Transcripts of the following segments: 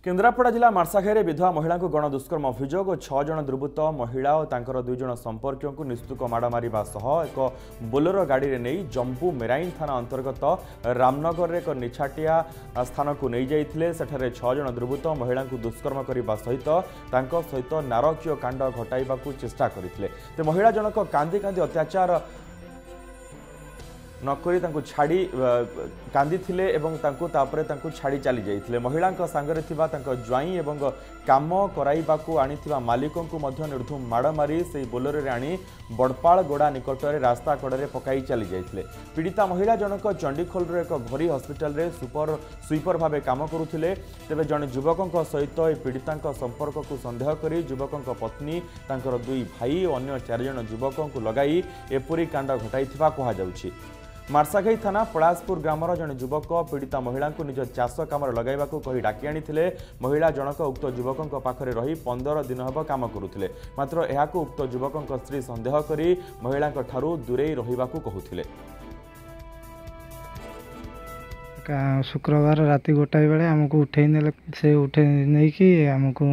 केन्द्रापड़ा जिला मार्साघाई विधवा महिला को गण दुष्कर्म अभियोग और 6 जन दुर्वृत्त महिला और तांकर 2 जन संपर्क को निस्तुक माड़ मारिबा सह एक बोलेरो गाड़ी रे नहीं जंपू मेराइन थाना अंतर्गत रामनगर रे एक निछाटिया स्थान को नहीं जाइथिले। सेठारे 6 जन दुर्वृत्त महिला को दुष्कर्म करने सहित नारकीय कांड घटाइबा चेष्टा करथिले। ते महिला जनक कांदी कांदी अत्याचार नकरी छाड़ी कांदी थिले एवं छाड़ी चली जाइथिले। महिला सांगरे थिबा ज्वाई एवं काम कराइबाकू आनिथिबा मालिकों को मध्य निर्धूम माड़ मारी से बोलेरो रे आनी बड़पाल गोड़ा निकट में रास्ता कड़े पकाई चली जाइथिले। पीड़िता महिला जनक चंडीखोल एक घोरी हस्पिटाल रे स्वीपर भाव काम करुथिले। तेबे जने युवकों सहित पीड़िता संपर्क को संदेह करी युवकों पत्नी तांकर 2 भाई और अन्य 4 जन युवकों को लगाई एपरी कांड घटाइथिबा कहा जाउछि। मार्साघाई थाना पलासपुर ग्रामर जने युवक पीड़िता महिला को निज चाष कम लगाइबा कही डाकी आनिथिले। महिला जनक उक्त युवकों पाखरे रही 15 दिन हब काम करुथिले। मात्र एहाकू उक्त युवकों स्त्री संदेह करी महिला ठारू दूरेई रहिबाकू कहूथिले। शुक्रवार राति 1 बेले आमको उठे ने से उठे नहीं कि आमको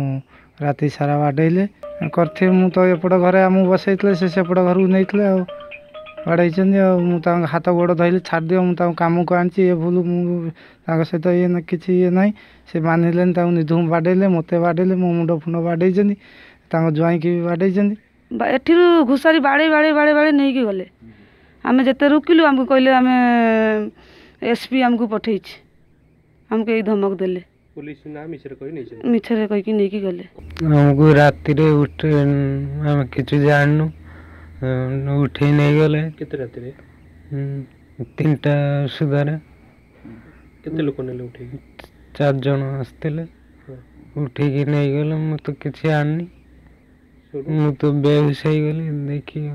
राति सारा बाडेले करथे। मु तो एपट घरे आम बसैतले से सेपट घर को नैतले आ बाड़े हाथ गोड़ धरले छाड़ दियो मुझे कम को आनी ये भूल मुझे सहित ये किसी ये ना से मानिले निधूम बाडेले मत बाडेले मो मुंड फुंड बाड़े ज्वाई की भी बाड़े एठी घुसारी बाड़े बाड़े बाड़े बाड़े नहीं कि गले आम जिते रुकिलु आमको कहले आम एसपी आमको पठे आमको यही धमक देले पुलिस ना मिछरे कहीकि नहीं कि गले आमको राति उठे आम किछु जाननु उठे नहीं गले केते राति रे 3टा सुधारे केते लोक नेले उठे 4 जन आसते उठे नहीं गले मु तो किसी आनी मु तो बेहोश हो गली देखिए।